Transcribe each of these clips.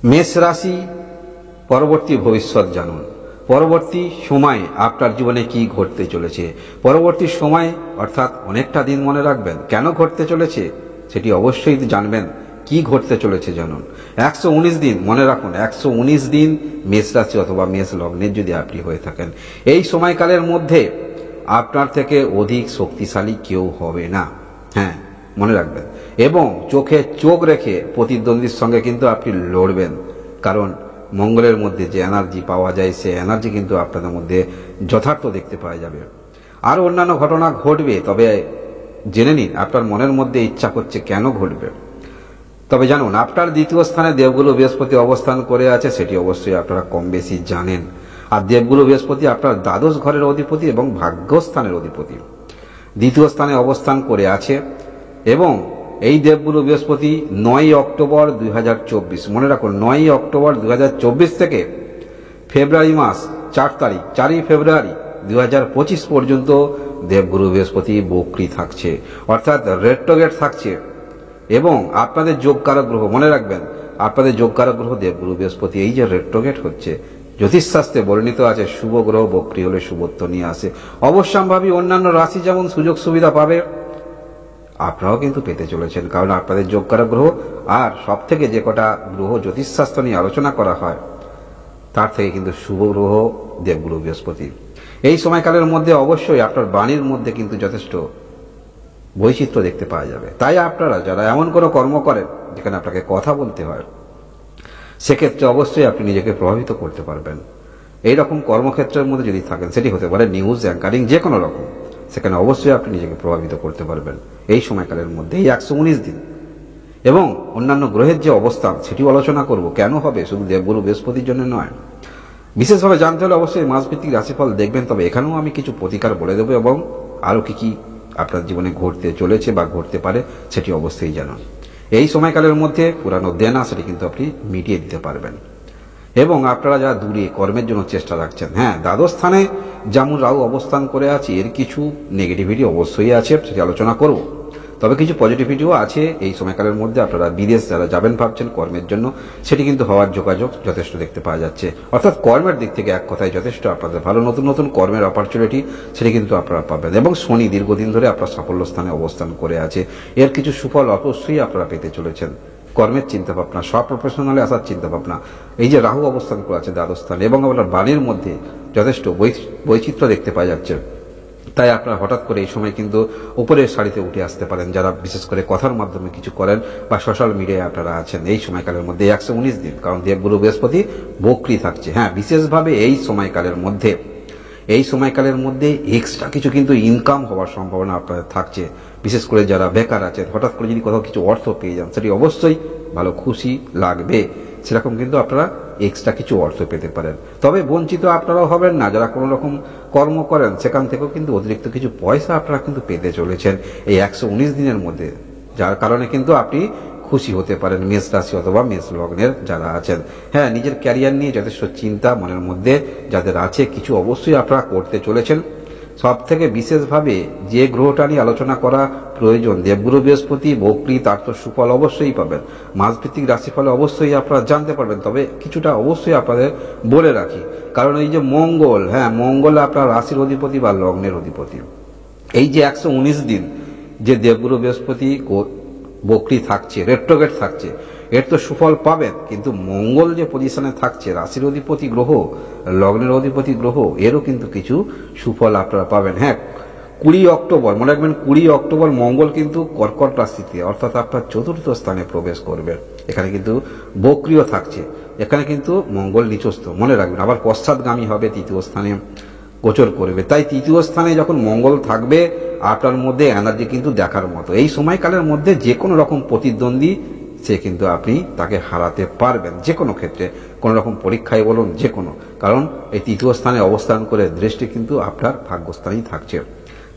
মেষ রাশি পরবর্তী ভবিষ্যৎ জানুন। পরবর্তী সময়ে আপনার জীবনে কি ঘটতে চলেছে, পরবর্তী সময় অর্থাৎ অনেকটা দিন মনে রাখবেন কেন ঘটতে চলেছে সেটি অবশ্যই জানবেন। কি ঘটতে চলেছে জানুন। 119 দিন মনে রাখুন, 119 দিন মেষ রাশি অথবা মেষ লগ্নের যদি আপনি হয়ে থাকেন, এই সময়কালের মধ্যে আপনার থেকে অধিক শক্তিশালী কেউ হবে না। হ্যাঁ, মনে রাখবেন। এবং চোখে চোখ রেখে প্রতিদ্বন্দ্বীর সঙ্গে কিন্তু আপনি লড়বেন, কারণ মঙ্গলের মধ্যে যে এনার্জি পাওয়া যায় সে এনার্জি কিন্তু আপনাদের মধ্যে যথার্থ দেখতে পাওয়া যাবে। আরও অন্যান্য ঘটনা ঘটবে, তবে জেনে নিন আপনার মনের মধ্যে ইচ্ছা করছে কেন ঘটবে। তবে জানুন, আপনার দ্বিতীয় স্থানে দেবগুরু বৃহস্পতি অবস্থান করে আছে, সেটি অবশ্যই আপনারা কম বেশি জানেন। আর দেবগুরু বৃহস্পতি আপনার দ্বাদশ ঘরের অধিপতি এবং ভাগ্যস্থানের অধিপতি, দ্বিতীয় স্থানে অবস্থান করে আছে। এবং এই দেবগুরু বৃহস্পতি 9 অক্টোবর 2024, মনে রাখুন 9 অক্টোবর 2024 থেকে ফেব্রুয়ারি মাস 4 তারিখ 4ই ফেব্রুয়ারি 2025 পর্যন্ত দেবগুরু বৃহস্পতি বক্রী থাকছে, অর্থাৎ রেট্রোগেট থাকছে। এবং আপনাদের যোগকারক গ্রহ, মনে রাখবেন আপনাদের যোগকারক গ্রহ দেবগুরু বৃহস্পতি এই যে রেট্রোগেট হচ্ছে, জ্যোতিষশাস্ত্রে বর্ণিত আছে শুভ গ্রহ বক্রী হলে শুভত্ব নিয়ে আসে। অবশ্যম্ভাবী অন্যান্য রাশি যেমন সুযোগ সুবিধা পাবে, আপনারাও কিন্তু পেতে চলেছেন, কারণ আপনাদের যোগকারক গ্রহ আর সব থেকে যে কটা গ্রহ জ্যোতিষশাস্ত্র নিয়ে আলোচনা করা হয় তার থেকে কিন্তু শুভ গ্রহ দেবগুরু বৃহস্পতি। এই সময়কালের মধ্যে অবশ্যই আপনার বাণীর মধ্যে কিন্তু যথেষ্ট বৈচিত্র্য দেখতে পাওয়া যাবে। তাই আপনারা যারা এমন কোনো কর্ম করেন যেখানে আপনাকে কথা বলতে হয়, সেক্ষেত্রে অবশ্যই আপনি নিজেকে প্রভাবিত করতে পারবেন। এই রকম কর্মক্ষেত্রের মধ্যে যদি থাকেন, সেটি হতে পারে নিউজ অ্যাঙ্কারিং, যে কোনো রকম, সেখানে অবশ্যই আপনি নিজেকে প্রভাবিত করতে পারবেন এই সময়কালের মধ্যে, এই 119 দিন। এবং অন্যান্য গ্রহের যে অবস্থান সেটিও আলোচনা করব, কেন হবে, শুধু দেবগুরু বৃহস্পতির জন্য নয়। বিশেষভাবে জানতে হলে অবশ্যই মাসভিত্তিক রাশিফল দেখবেন, তবে এখানেও আমি কিছু প্রতিকার বলে দেবো এবং আরও কি আপনার জীবনে ঘটতে চলেছে বা ঘটতে পারে সেটি অবশ্যই জানুন। এই সময়কালের মধ্যে পুরানো দেনা সেটি কিন্তু আপনি মিটিয়ে দিতে পারবেন। এবং আপনারা যারা দূরে কর্মের জন্য চেষ্টা রাখছেন, হ্যাঁ, দ্বাদশ স্থানে যেমন রাহু অবস্থান করে আছে, এর কিছু নেগেটিভিটি অবশ্যই আছে, সেটি আলোচনা করব। তবে কিছু পজিটিভিটিও আছে এই সময়কালের মধ্যে। আপনারা বিদেশ যারা যাবেন ভাবছেন কর্মের জন্য, সেটি কিন্তু হওয়ার যোগাযোগ যথেষ্ট দেখতে পাওয়া যাচ্ছে। অর্থাৎ কর্মের দিক থেকে এক কথায় যথেষ্ট আপনাদের ভালো নতুন নতুন কর্মের অপরচুনিটি সেটি কিন্তু আপনারা পাবেন। এবং শনি দীর্ঘদিন ধরে আপনার সাফল্য স্থানে অবস্থান করে আছে, এর কিছু সুফল অবশ্যই আপনারা পেতে চলেছেন। কর্মের চিন্তাভাবনা, সব প্রফেশনালে আসার চিন্তাভাবনা, এই যে রাহু অবস্থান করে আছে দ্বাদশ স্থানে, এবং আপনার বাণীর মধ্যে যথেষ্ট বৈচিত্র্য দেখতে পাওয়া যাচ্ছে। তাই আপনারা হঠাৎ করে এই সময় কিন্তু উপরের সারিতে উঠে আসতে পারেন, যারা বিশেষ করে কথার মাধ্যমে কিছু করেন বা সোশ্যাল মিডিয়ায় আপনারা আছেন এই সময়কালের মধ্যে 119 দিন, কারণ দেবগুরু বৃহস্পতি বক্রী থাকছে। হ্যাঁ, বিশেষভাবে এই সময়কালের মধ্যে এক্সট্রা কিছু কিন্তু ইনকাম হওয়ার সম্ভাবনা আপনাদের থাকছে। বিশেষ করে যারা বেকার আছেন, হঠাৎ করে যদি কোথাও কিছু অর্থ পেয়ে যান, সেটি অবশ্যই ভালো খুশি লাগবে। সেরকম কিন্তু আপনারা এক্সট্রা কিছু অর্থ পেতে পারেন। তবে বঞ্চিত আপনারাও হবেন না, যারা কোনো রকম কর্ম করেন সেখান থেকেও কিন্তু অতিরিক্ত কিছু পয়সা আপনারা কিন্তু পেতে চলেছেন এই 119 দিনের মধ্যে, যার কারণে কিন্তু আপনি খুশি হতে পারেন মেষ রাশি অথবা মেষ লগ্নের যারা আছেন। হ্যাঁ, নিজের ক্যারিয়ার নিয়ে যথেষ্ট চিন্তা মনের মধ্যে যাদের আছে, কিছু অবশ্যই আপনারা করতে চলেছেন। সব থেকে বিশেষভাবে যে গ্রহটা নিয়ে আলোচনা করা প্রয়োজন, দেবগুরু বৃহস্পতি বক্রী, তার তো সুফল অবশ্যই পাবেন। মাসভিত্তিক রাশিফলে অবশ্যই আপনারা জানতে পারবেন, তবে কিছুটা অবশ্যই আপনাদের বলে রাখি, কারণ এই যে মঙ্গল, হ্যাঁ, মঙ্গল আপনার রাশির অধিপতি বা লগ্নের অধিপতি। এই যে 119 দিন যে দেবগুরু বৃহস্পতি বক্রী থাকছে, রেট্রোগেট থাকছে, এর তো সুফল পাবেন, কিন্তু মঙ্গল যে পজিশনে থাকছে, রাশির অধিপতি গ্রহ, লগ্নের অধিপতি গ্রহ, এরও কিন্তু কিছু সুফল আপনারা পাবেন। হ্যাঁ, 20 অক্টোবর মনে রাখবেন, 20 অক্টোবর মঙ্গল কিন্তু কর্কট রাশিতে অর্থাৎ আপনার চতুর্থ স্থানে প্রবেশ করবে। এখানে কিন্তু বক্রীও থাকছে, এখানে কিন্তু মঙ্গল নিচস্থ, মনে রাখবেন। আবার পশ্চাৎগামী হবে, তৃতীয় স্থানে গোচর করবে। তাই তৃতীয় স্থানে যখন মঙ্গল থাকবে, আপনার মধ্যে এনার্জি কিন্তু দেখার মতো। এই সময়কালের মধ্যে যে কোনো রকম প্রতিদ্বন্দ্বী সে কিন্তু আপনি তাকে হারাতে পারবেন, যে কোনো ক্ষেত্রে, কোনো রকম পরীক্ষায় বলুন, যে কোনো, কারণ এই তৃতীয় স্থানে অবস্থান করে দৃষ্টি কিন্তু আপনার ভাগ্যস্থানেই থাকছে।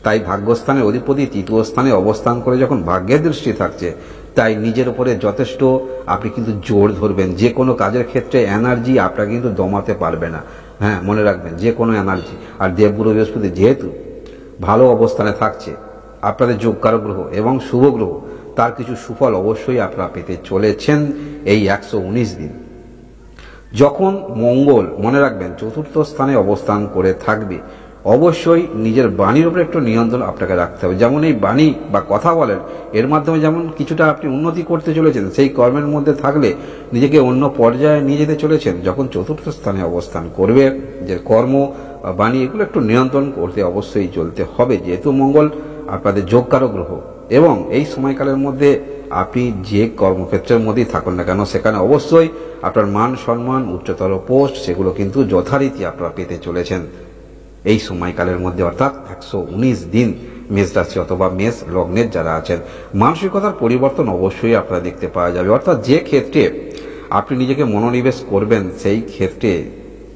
তাই ভাগ্যস্থানের অধিপতি তৃতীয় স্থানে অবস্থান করে যখন ভাগ্যের দৃষ্টি থাকছে, তাই নিজের উপরে যথেষ্ট আপনি কিন্তু জোর ধরবেন। যে কোনো কাজের ক্ষেত্রে এনার্জি আপনার কিন্তু দমাতে পারবে না। হ্যাঁ, মনে রাখবেন, যে কোনো এনার্জি। আর দেবগুরু বৃহস্পতি যেহেতু ভালো অবস্থানে থাকছে, আপনাদের যোগকারক গ্রহ এবং শুভ গ্রহ, তার কিছু সুফল অবশ্যই আপনারা পেতে চলেছেন এই 119 দিন। যখন মঙ্গল মনে রাখবেন চতুর্থ স্থানে অবস্থান করে থাকবে, অবশ্যই নিজের বাণীর উপরে একটু নিয়ন্ত্রণ আপনাকে রাখতে হবে। যেমন এই বাণী বা কথা বলেন, এর মাধ্যমে যেমন কিছুটা আপনি উন্নতি করতে চলেছেন, সেই কর্মের মধ্যে থাকলে নিজেকে অন্য পর্যায়ে নিয়ে যেতে চলেছেন। যখন চতুর্থ স্থানে অবস্থান করবে, যে কর্ম বা বাণী এগুলো একটু নিয়ন্ত্রণ করতে অবশ্যই চলতে হবে, যেহেতু মঙ্গল আপনাদের যোগকারক গ্রহ। এবং এই সময়কালের মধ্যে আপনি যে কর্মক্ষেত্রের মধ্যেই থাকুন না কেন, সেখানে অবশ্যই আপনার মান সম্মান, উচ্চতর পোস্ট, সেগুলো কিন্তু যথারীতি আপনারা পেতে চলেছেন এই সময়কালের মধ্যে, অর্থাৎ 119 দিন মেষ রাশি অথবা মেষ লগ্নের যারা আছেন। মানসিকতার পরিবর্তন অবশ্যই আপনারা দেখতে পাওয়া যাবে, অর্থাৎ যে ক্ষেত্রে আপনি নিজেকে মনোনিবেশ করবেন, সেই ক্ষেত্রে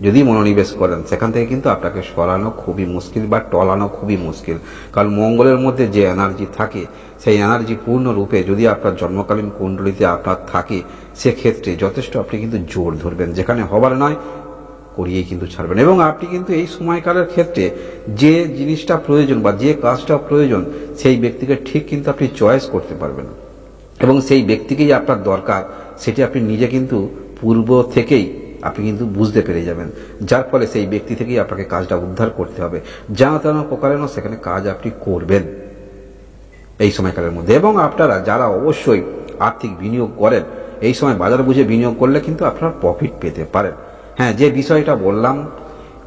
যদি মনোনিবেশ করেন, সেখান থেকে কিন্তু আপনাকে সরানো খুবই মুশকিল বা টলানো খুবই মুশকিল। কারণ মঙ্গলের মধ্যে যে এনার্জি থাকে, সেই এনার্জি পূর্ণরূপে যদি আপনার জন্মকালীন কুণ্ডলিতে আপনার থাকে, সেক্ষেত্রে যথেষ্ট আপনি কিন্তু জোর ধরবেন, যেখানে হবার নয় করিয়েই কিন্তু ছাড়বেন। এবং আপনি কিন্তু এই সময়কালের ক্ষেত্রে যে জিনিসটা প্রয়োজন বা যে কাজটা প্রয়োজন, সেই ব্যক্তিকে ঠিক কিন্তু আপনি চয়েস করতে পারবেন, এবং সেই ব্যক্তিকেই আপনার দরকার, সেটি আপনি নিজে কিন্তু পূর্ব থেকেই আপনি কিন্তু বুঝতে পেরে যাবেন, যার ফলে সেই ব্যক্তি থেকেই আপনাকে কাজটা উদ্ধার করতে হবে। যেন তেন প্রকারেণ সেখানে কাজ আপনি করবেন এই সময়কালের মধ্যে। এবং আপনারা যারা অবশ্যই আর্থিক বিনিয়োগ করেন, এই সময় বাজার বুঝে বিনিয়োগ করলে কিন্তু আপনারা প্রফিট পেতে পারেন। হ্যাঁ, যে বিষয়টা বললাম,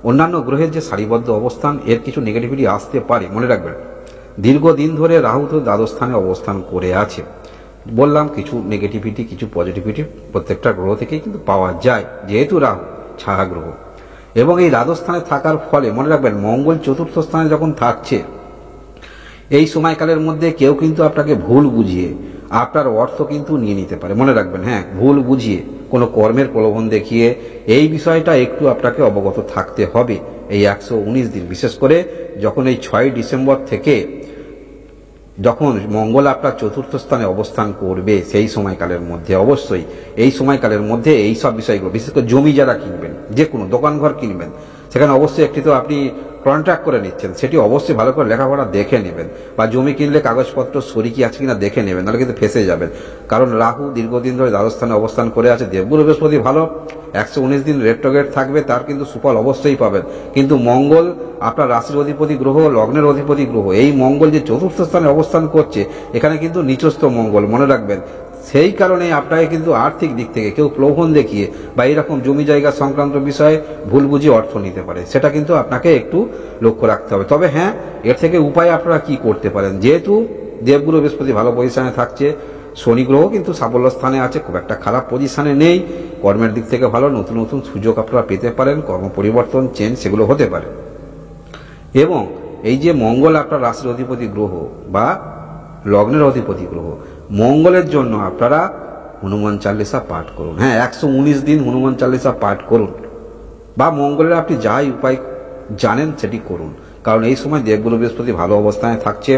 অন্যান্য গ্রহের যে সারিবদ্ধ অবস্থান, এর কিছু নেগেটিভিটি আসতে পারে, মনে রাখবেন। দীর্ঘদিন ধরে রাহু তো দ্বাদশ স্থানে অবস্থান করে আছে, বললাম কিছু নেগেটিভিটি কিছু পজিটিভিটি প্রত্যেকটা গ্রহ থেকেই কিন্তু পাওয়া যায়, যেহেতু রাহু ছায়া গ্রহ। এবং এই দ্বাদশ স্থানে থাকার ফলে মনে রাখবেন, মঙ্গল চতুর্থ স্থানে যখন থাকছে, এই সময়কালের মধ্যে কেউ কিন্তু আপনাকে ভুল বুঝিয়ে আপনার অর্থ কিন্তু নিয়ে নিতে পারে, মনে রাখবেন। হ্যাঁ, ভুল বুঝিয়ে কোনো কর্মের প্রলোভন দেখিয়ে, এই বিষয়টা একটু আপনাকে অবগত থাকতে হবে এই 119 দিন। বিশেষ করে যখন এই 6 ডিসেম্বর থেকে যখন মঙ্গল আপনার চতুর্থ স্থানে অবস্থান করবে, সেই সময়কালের মধ্যে অবশ্যই এই সময়কালের মধ্যে এই সব বিষয়গুলো, বিশেষ করে জমি যারা কিনবেন, যে কোনো দোকানঘর কিনবেন, সেখানে অবশ্যই একটি তো আপনি কন্ট্রাক্ট করে নিচ্ছেন, সেটি অবশ্যই ভালো করে লেখাপড়া দেখে নেবেন, বা জমি কিনলে কাগজপত্র সরি কি আছে কিনা দেখে নেবেন, নাহলে কিন্তু ফেসে যাবেন। কারণ রাহু দীর্ঘদিন ধরে দ্বাদশ স্থানে অবস্থান করে আছে, দেবগুরু বৃহস্পতি ভালো 119 দিন রেট্রোগেট থাকবে, তার কিন্তু সুফল অবশ্যই পাবেন। কিন্তু মঙ্গল আপনার রাশির অধিপতি গ্রহ, লগ্নের অধিপতি গ্রহ, এই মঙ্গল যে চতুর্থ স্থানে অবস্থান করছে, এখানে কিন্তু নিচস্থ মঙ্গল, মনে রাখবেন। সেই কারণে আপনাকে কিন্তু আর্থিক দিক থেকে কেউ প্রলোভন দেখিয়ে বা এরকম জমি জায়গা সংক্রান্ত বিষয়ে ভুল বুঝি অর্থ নিতে পারে, সেটা কিন্তু আপনাকে একটু লক্ষ্য রাখতে হবে। তবে হ্যাঁ, এর থেকে উপায় আপনারা কি করতে পারেন, যেহেতু দেবগুরু বৃহস্পতি ভালো পজিশনে থাকছে, শনি গ্রহ কিন্তু সাফল্য স্থানে আছে, খুব একটা খারাপ পজিশনে নেই, কর্মের দিক থেকে ভালো, নতুন নতুন সুযোগ আপনারা পেতে পারেন, কর্ম পরিবর্তন চেঞ্জ সেগুলো হতে পারে। এবং এই যে মঙ্গল আপনার রাশির অধিপতি গ্রহ বা লগ্নের অধিপতি গ্রহ, মঙ্গলের জন্য আপনারা হনুমান চালিসা পাঠ করুন। হ্যাঁ, 119 দিন হনুমান চালিসা পাঠ করুন, বা মঙ্গলের আপনি যাই উপায় জানেন সেটি করুন। কারণ এই সময় দেবগুরু বৃহস্পতি ভালো অবস্থানে থাকছে,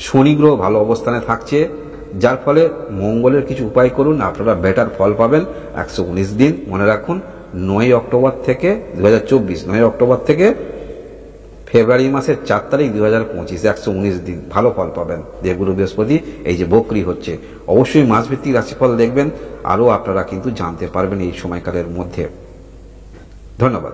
শনি গ্রহ ভালো অবস্থানে থাকছে, যার ফলে মঙ্গলের কিছু উপায় করুন, আপনারা বেটার ফল পাবেন 119 দিন। মনে রাখুন, 9 অক্টোবর থেকে 2024, 9 অক্টোবর থেকে ফেব্রুয়ারি মাসের 4 তারিখ 2025, 119 দিন ভালো ফল পাবেন। দেবগুরু বৃহস্পতি এই যে বক্রি হচ্ছে, অবশ্যই মাসভিত্তিক রাশিফল দেখবেন, আরও আপনারা কিন্তু জানতে পারবেন এই সময়কালের মধ্যে। ধন্যবাদ।